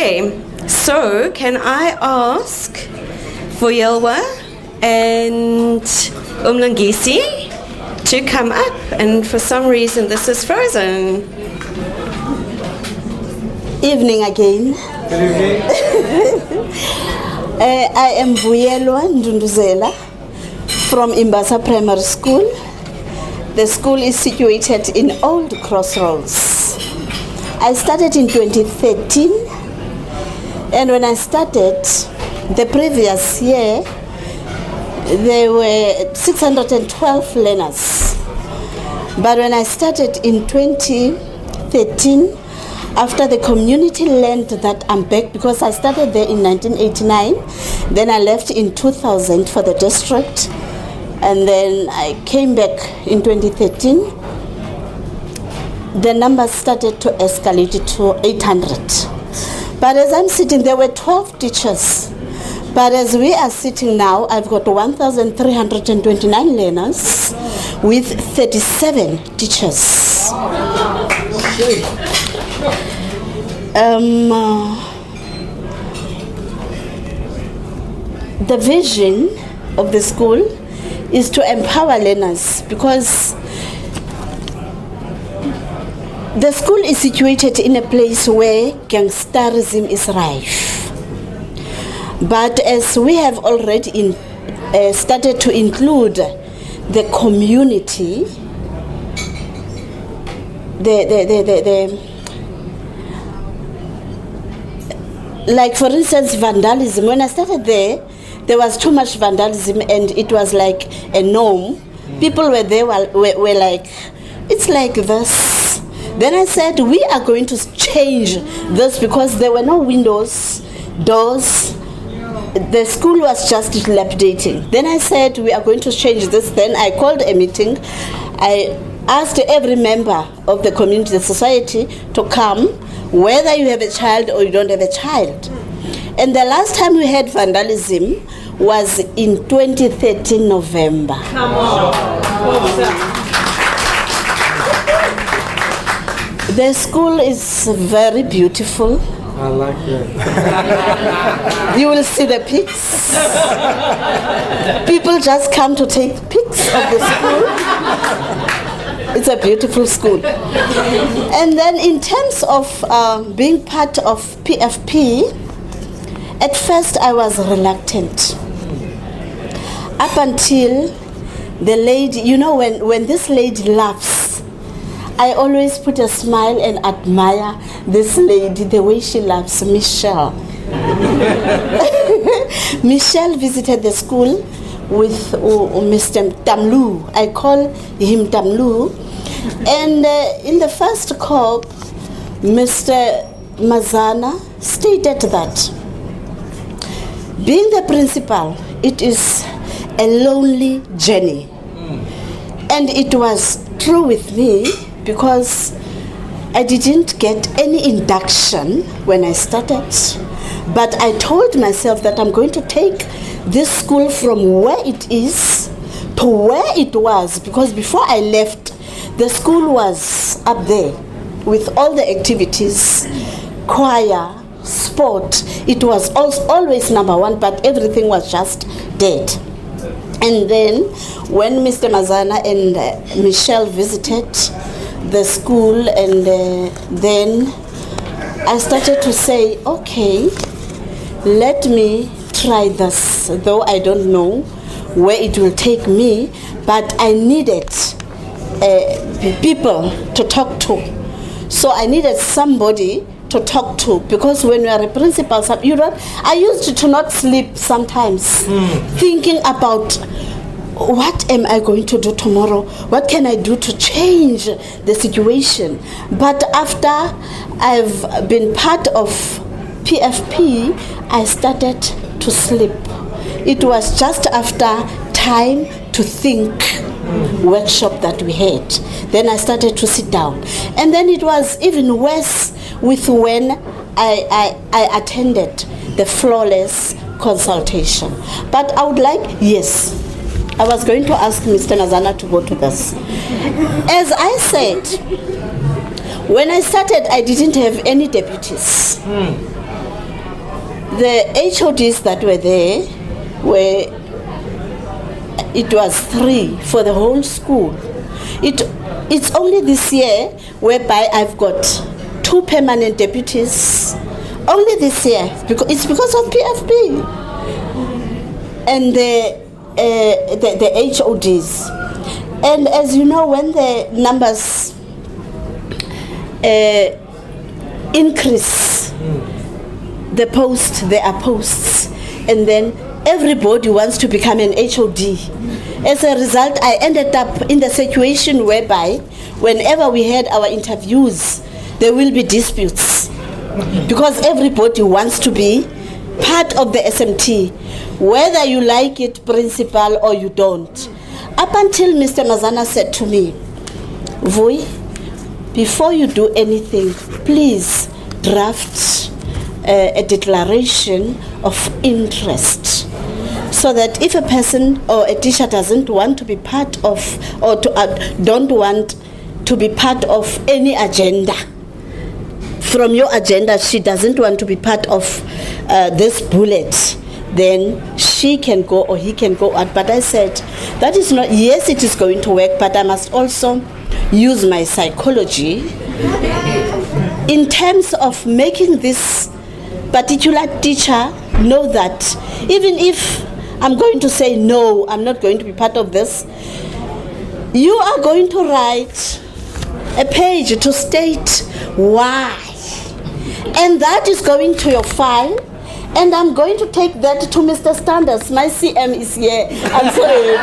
Okay, so can I ask for Yelwa and Umlangisi to come up? And for some reason this is frozen. Evening again. Good evening. I am Vuyelwa Ndunduzela from Imbasa Primary School. The school is situated in Old Crossroads. I started in 2013, and when I started the previous year, there were 612 learners. But when I started in 2013, after the community learned that I'm back, because I started there in 1989, then I left in 2000 for the district, and then I came back in 2013. The numbers started to escalate to 800. But as I'm sitting, there were 12 teachers. But as we are sitting now, I've got 1,329 learners with 37 teachers. The vision of the school is to empower learners, because the school is situated in a place where gangsterism is rife. But as we have already started to include the community, like for instance vandalism. When I started there was too much vandalism and it was like a norm. People were there were like, it's like this. Then I said, we are going to change this, because there were no windows, doors. The school was just dilapidating. Then I said, we are going to change this. Then I called a meeting. I asked every member of the community, the society, to come, whether you have a child or you don't have a child. And the last time we had vandalism was in 2013 November. Come on. The school is very beautiful. I like it. You will see the pics. People just come to take pics of the school. It's a beautiful school. And then in terms of being part of PFP, at first I was reluctant. Up until the lady, you know, when this lady laughs, I always put a smile and admire this lady, the way she laughs, Michelle. Michelle visited the school with Mr. Tamlu. I call him Tamlu. And in the first call, Mr. Mazana stated that being the principal, it is a lonely journey. And it was true with me, because I didn't get any induction when I started. But I told myself that I'm going to take this school from where it is to where it was, because before I left, the school was up there with all the activities, choir, sport. It was always number one, but everything was just dead. And then when Mr. Mazana and Michelle visited the school, and then I started to say, okay, let me try this, though I don't know where it will take me, but I needed people to talk to. So I needed somebody to talk to, because when you are a principal, I used to not sleep sometimes, thinking about what am I going to do tomorrow? What can I do to change the situation? But after I've been part of PFP, I started to sleep. It was just after time to think workshop that we had. Then I started to sit down. And then it was even worse with when I attended the flawless consultation. But I would like, yes, I was going to ask Mr. Nazana to go to this. As I said, when I started, I didn't have any deputies. the HODs that were there it was 3 for the whole school. It's only this year whereby I've got 2 permanent deputies. Only this year, it's because of PFP and the HODs. And as you know, when the numbers increase, there are posts, and then everybody wants to become an HOD. As a result, I ended up in the situation whereby whenever we had our interviews, there will be disputes because everybody wants to be part of the SMT, whether you like it, principal, or you don't. Up until Mr. Mazana said to me, Vui, before you do anything, please draft a declaration of interest, so that if a person or a teacher doesn't want to be part of or don't want to be part of any agenda, from your agenda, she doesn't want to be part of this bullet, then she can go or he can go out. But I said, that is not, yes, it is going to work, but I must also use my psychology in terms of making this particular teacher know that even if I'm going to say, no, I'm not going to be part of this, you are going to write a page to state why. And that is going to your file, and I'm going to take that to Mr. Standards. My CM is here. I'm sorry.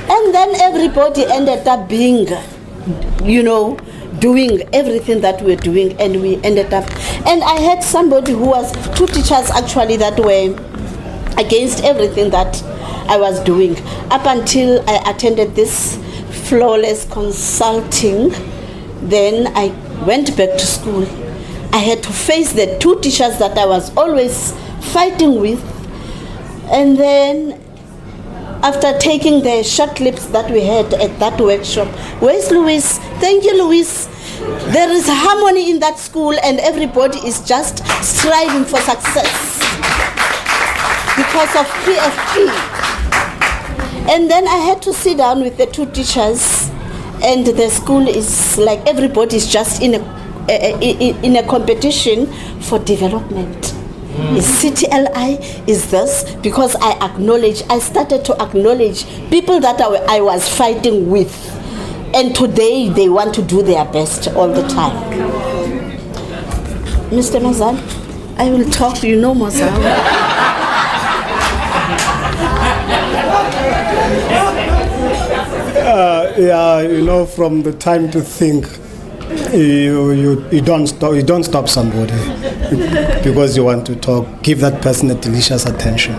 And then everybody ended up being, doing everything that we're doing, and we ended up. And I had somebody who was 2 teachers actually that were against everything that I was doing, up until I attended this flawless consulting. Then I went back to school. I had to face the 2 teachers that I was always fighting with. And then after taking the short clips that we had at that workshop, where's Louis? Thank you, Louis. There is harmony in that school, and everybody is just striving for success because of PFP. And then I had to sit down with the 2 teachers, and the school is like everybody is just in a competition for development. Is CTLI, is this? Because I started to acknowledge people that I was fighting with, and today they want to do their best all the time. Mr. Mazan, I will talk to you, Mazan. From the time to think, you don't stop somebody because you want to talk. Give that person a delicious attention.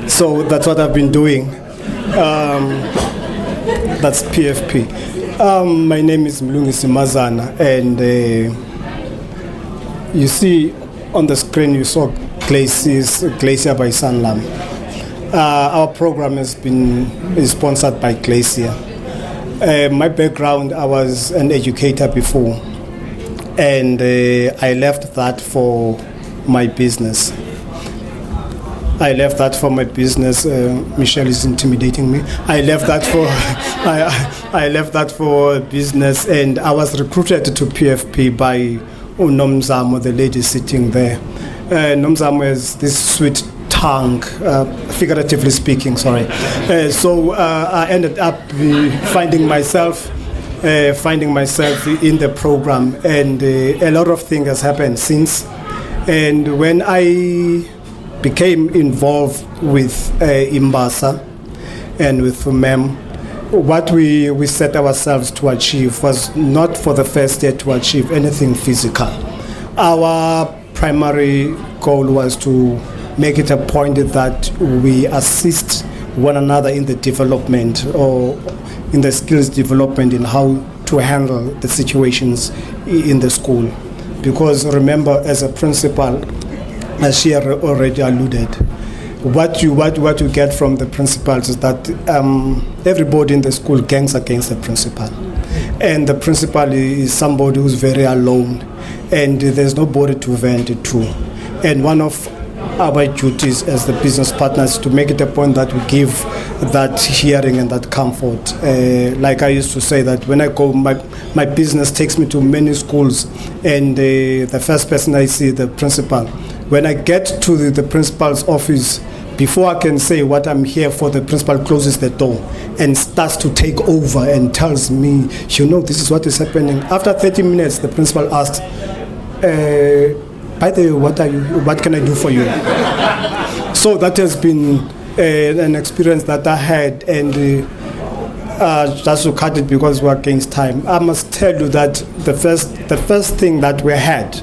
So that's what I've been doing. That's PFP. My name is Mlungisi Mazana, and you see on the screen you saw Glacier by Sanlam. Our program is sponsored by Glacier. My background, I was an educator before, and I left that for my business. Michelle is intimidating me. I left that for business, and I was recruited to PFP by Nomzamo, the lady sitting there. Nomzamo has this sweet tongue, figuratively speaking, sorry. So I ended up finding myself in the program, and a lot of things has happened since. And when I became involved with Imbasa and with MEM, what we set ourselves to achieve was not for the first year to achieve anything physical. Our primary goal was to make it a point that we assist one another in the development or in the skills development in how to handle the situations in the school. Because remember, as a principal, as she already alluded, what you get from the principals is that everybody in the school gangs against the principal, and the principal is somebody who's very alone, and there's nobody to vent it to. And one of our duties as the business partners to make it a point that we give that hearing and that comfort. Like I used to say that when I go, my business takes me to many schools, and the first person I see, the principal. When I get to the principal's office, before I can say what I'm here for, the principal closes the door and starts to take over and tells me, this is what is happening. After 30 minutes, the principal asks, by the way, what can I do for you? So that has been an experience that I had, and just to cut it because we're against time, I must tell you that the first thing that we had,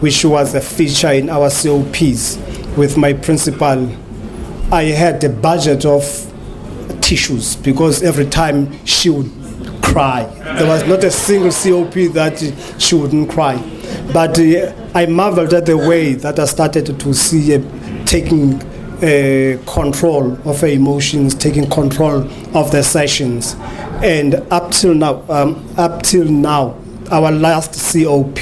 which was a feature in our COPs with my principal, I had a budget of tissues because every time she would cry. There was not a single COP that she wouldn't cry. But I marveled at the way that I started to see taking control of her emotions, taking control of the sessions. And up till now, our last COP,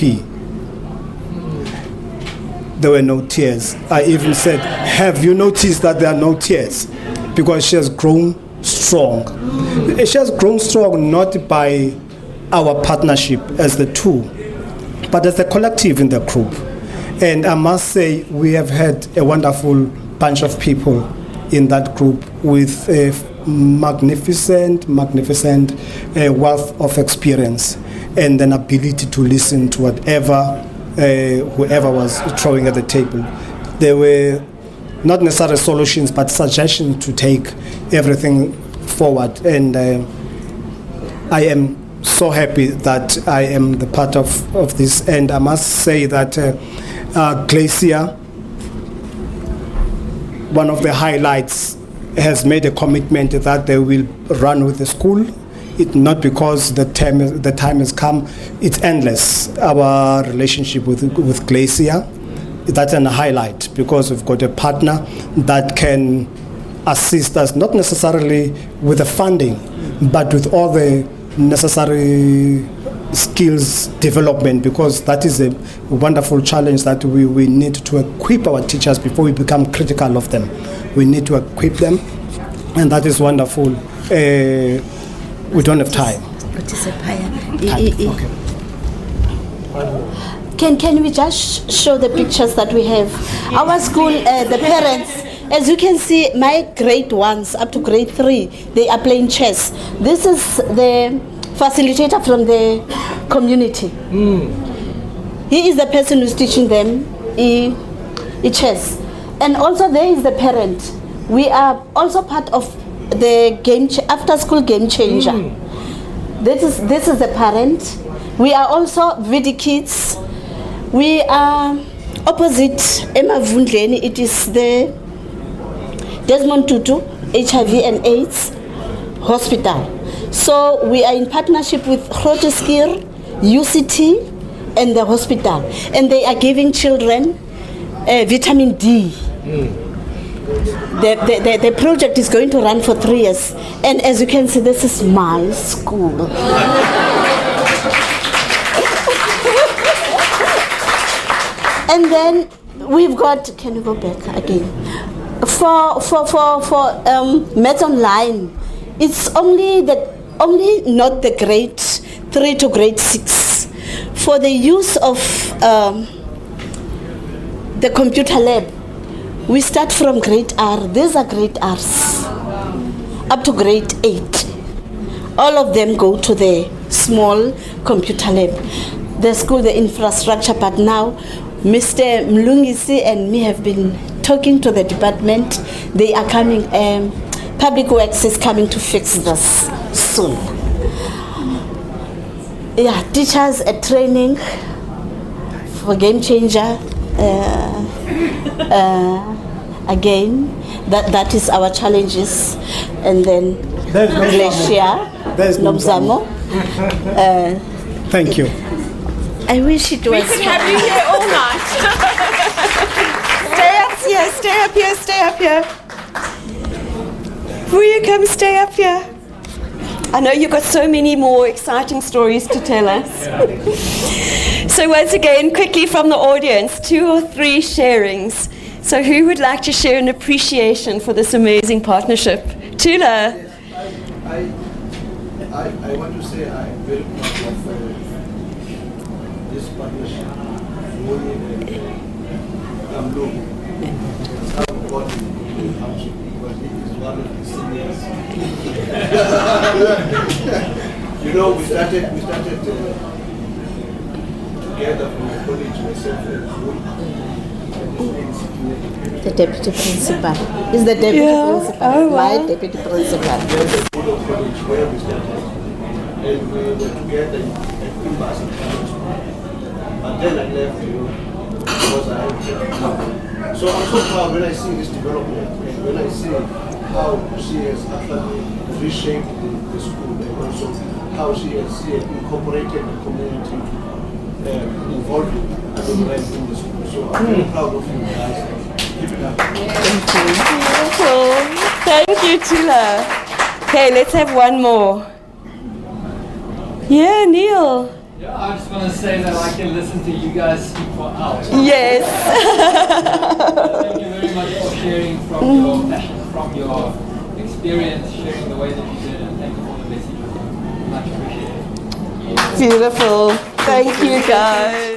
there were no tears. I even said, have you noticed that there are no tears? Because she has grown strong. She has grown strong not by our partnership as the two, but as a collective in the group. And I must say, we have had a wonderful bunch of people in that group with a magnificent wealth of experience and an ability to listen to whatever whoever was throwing at the table. There were not necessarily solutions, but suggestions to take everything forward. And I am so happy that I am the part of this. And I must say that Glacier, one of the highlights, has made a commitment that they will run with the school. It not because the time has come. It's endless. Our relationship with Glacier, that's a highlight because we've got a partner that can assist us, not necessarily with the funding, but with all the necessary skills development, because that is a wonderful challenge that we need to equip our teachers before we become critical of them. We need to equip them, and that is wonderful. We don't have time. Okay. Can we just show the pictures that we have? Our school, the parents, as you can see, my grade 1s up to grade 3, they are playing chess. This is the facilitator from the community. He is the person who's teaching them chess. And also there is the parent. We are also part of the after school game changer. This is the parent. We are also VD Kids. We are opposite Emma Vundleni. It is the Desmond Tutu HIV and AIDS Hospital. So we are in partnership with Grooteskir, UCT, and the hospital, and they are giving children vitamin D. The project is going to run for 3 years, and as you can see, this is my school. And then we've got, can you go back again? For Maths Online, it's only not the grade 3 to grade 6. For the use of the computer lab, we start from grade R. These are grade R's up to grade 8. All of them go to the small computer lab. The school, the infrastructure, but now Mr. Mlungisi and me have been talking to the department. They are coming, Public Works is coming to fix this soon. Yeah, teachers a training for Game Changer. Again, that is our challenges. And then Glacier, Nomzamo. Thank you. I wish it was. We could have you here all night. Stay up here. Will you come stay up here? I know you've got so many more exciting stories to tell us. So once again, quickly from the audience, 2 or 3 sharings. So who would like to share an appreciation for this amazing partnership? Tula. I want to say I'm very proud of this partnership. Moni and Kamlu. How important it comes because it is one of the seniors. You know, we started together from the college myself and The deputy principal. Is the deputy principal. Oh, wow. My deputy principal. college where we started. And we were together at Imbasa. But then I left, because I had to. So I'm so proud when I see this development and when I see how she has actually reshaped the school and also how she has incorporated the community involvement in the school. So I'm very proud of you guys. Keep it up. Beautiful. Thank you, Tula. Okay, let's have one more. Yeah, Neil. Yeah, I just want to say that I can listen to you guys speak for hours. Yes. Thank you very much for sharing from your passion, from your experience, sharing the way that you did, and thank you for the message. Much appreciated. Beautiful. Thank you, guys.